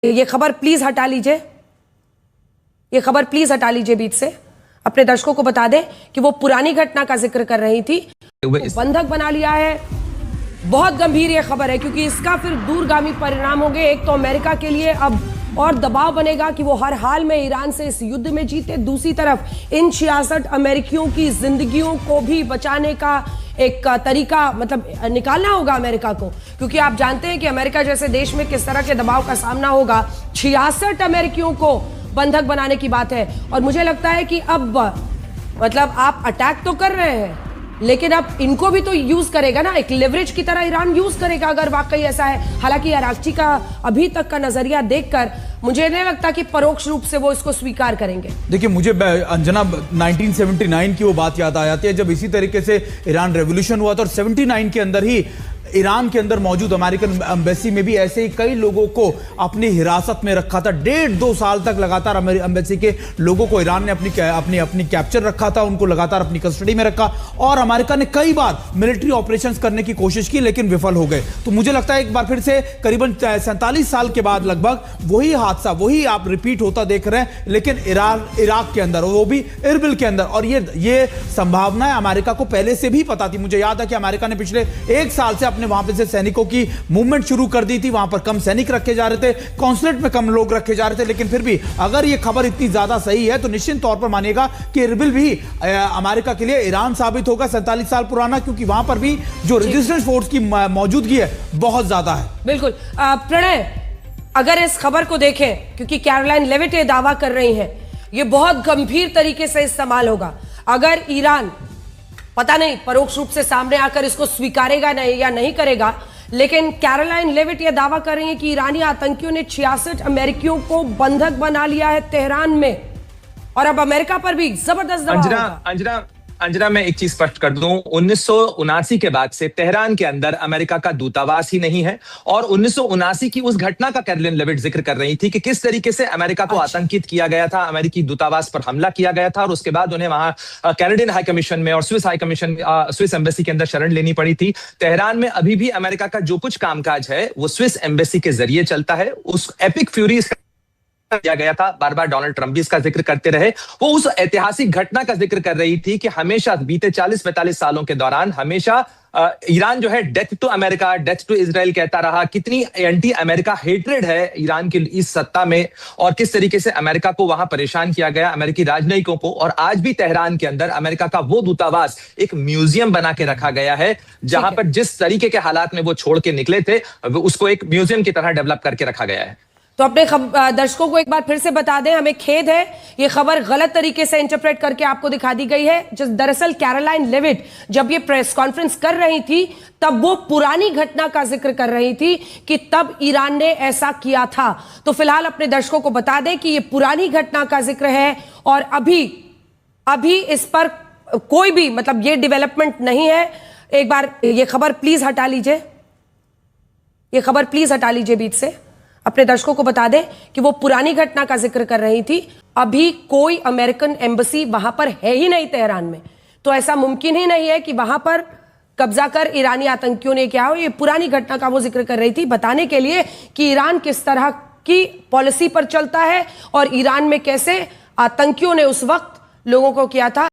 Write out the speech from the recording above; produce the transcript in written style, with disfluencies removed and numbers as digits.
ये खबर प्लीज हटा लीजिए, ये खबर प्लीज हटा लीजिए बीच से। अपने दर्शकों को बता दें कि वो पुरानी घटना का जिक्र कर रही थी, बंधक बना लिया है। बहुत गंभीर ये खबर है क्योंकि इसका फिर दूरगामी परिणाम होंगे। एक तो अमेरिका के लिए अब और दबाव बनेगा कि वो हर हाल में ईरान से इस युद्ध में जीते, दूसरी तरफ इन 66 अमेरिकियों की जिंदगियों को भी बचाने का एक तरीका मतलब निकालना होगा अमेरिका को, क्योंकि आप जानते हैं कि अमेरिका जैसे देश में किस तरह के दबाव का सामना होगा। 66 अमेरिकियों को बंधक बनाने की बात है और मुझे लगता है कि अब मतलब आप अटैक तो कर रहे हैं लेकिन अब इनको भी तो यूज करेगा ना, एक लेवरेज की तरह ईरान यूज करेगा अगर वाकई ऐसा है। हालांकि अरागची का अभी तक का नजरिया देखकर मुझे नहीं लगता कि परोक्ष रूप से वो इसको स्वीकार करेंगे। देखिए, मुझे अंजना 1979 की वो बात याद आ जाती है जब इसी तरीके से ईरान रेवोल्यूशन हुआ था और 79 के अंदर ही ईरान के अंदर मौजूद अमेरिकन एम्बेसी में भी ऐसे ही कई लोगों को अपनी हिरासत में रखा था। 1.5-2 साल तक लगातार एम्बेसी के लोगों को ईरान ने अपनी कैप्चर रखा था, उनको लगातार अपनी कस्टडी में रखा और अमेरिका ने कई बार मिलिट्री ऑपरेशंस करने की कोशिश की लेकिन विफल हो गए। तो मुझे लगता है एक बार फिर से करीबन 47 साल के बाद लगभग वही हादसा वही आप रिपीट होता देख रहे हैं, लेकिन इराक के अंदर, वो भी इरबिल के अंदर। और ये संभावना अमेरिका को पहले से भी पता थी। मुझे याद है कि अमेरिका ने पिछले 1 साल से वहां पे से सैनिकों की मूवमेंट शुरू कर दी थी। वहां पर कम सैनिक रखे जा रहे थे, कॉन्सुलेट में कम लोग रखे जा रहे थे, लेकिन फिर भी अगर ये खबर इतनी ज्यादा सही है तो निश्चित तौर पर मानिएगा कि इरबिल भी अमेरिका के लिए ईरान साबित होगा 47 साल पुराना, क्योंकि वहां पर भी जो रेजिस्टेंस फोर्स की मौजूदगी है बहुत ज्यादा है। बिल्कुल प्रणय, अगर इस खबर को देखें, क्योंकि कैरोलाइन लेविट ये दावा कर रही हैं, ये बहुत गंभीर तरीके से इस्तेमाल होगा। अगर ईरान पता नहीं परोक्ष रूप से सामने आकर इसको स्वीकारेगा नहीं या नहीं करेगा, लेकिन कैरोलाइन लेविट यह दावा कर रही है कि ईरानी आतंकियों ने 66 अमेरिकियों को बंधक बना लिया है तेहरान में और अब अमेरिका पर भी जबरदस्त दबाव। अंजना, मैं एक चीज स्पष्ट कर दूं, 1979 के बाद से तेहरान के अंदर अमेरिका का दूतावास ही नहीं है और 1979 की उस घटना का कैरोलाइन लेविट जिक्र कर रही थी कि किस तरीके से अमेरिका को आतंकित किया गया था, अमेरिकी दूतावास पर हमला किया गया था और उसके बाद उन्हें वहां कैनेडियन हाई कमीशन में और स्विस एम्बेसी के अंदर शरण लेनी पड़ी थी। तेहरान में अभी भी अमेरिका का जो कुछ कामकाज है वो स्विस एम्बेसी के जरिए चलता है। उस एपिक फ्यूरी किया गया था, बार बार डोनाल्ड ट्रंप भी इसका जिक्र करते रहे। वो उस ऐतिहासिक घटना का जिक्र कर रही थी कि हमेशा बीते 40-45 सालों के दौरान हमेशा ईरान जो है death to America, death to Israel कहता रहा। कितनी एंटी अमेरिका हेट्रेड है ईरान की इस सत्ता में और किस तरीके से अमेरिका को वहां परेशान किया गया, अमेरिकी राजनयिकों को। और आज भी तेहरान के अंदर अमेरिका का वो दूतावास एक म्यूजियम बना के रखा गया है, जहां पर जिस तरीके के हालात में वो छोड़ के निकले थे उसको एक म्यूजियम की तरह डेवलप करके रखा गया है। तो अपने दर्शकों को एक बार फिर से बता दें, हमें खेद है ये खबर गलत तरीके से इंटरप्रेट करके आपको दिखा दी गई है। दरअसल कैरोलाइन लेविट जब ये प्रेस कॉन्फ्रेंस कर रही थी तब वो पुरानी घटना का जिक्र कर रही थी कि तब ईरान ने ऐसा किया था। तो फिलहाल अपने दर्शकों को बता दें कि ये पुरानी घटना का जिक्र है और अभी इस पर कोई भी मतलब ये डेवलपमेंट नहीं है। एक बार ये खबर प्लीज हटा लीजिए, ये खबर प्लीज हटा लीजिए बीच से। अपने दर्शकों को बता दें कि वो पुरानी घटना का जिक्र कर रही थी। अभी कोई अमेरिकन एम्बेसी वहां पर है ही नहीं तेहरान में, तो ऐसा मुमकिन ही नहीं है कि वहां पर कब्जा कर ईरानी आतंकियों ने क्या हो। ये पुरानी घटना का वो जिक्र कर रही थी बताने के लिए कि ईरान किस तरह की पॉलिसी पर चलता है और ईरान में कैसे आतंकियों ने उस वक्त लोगों को किया था।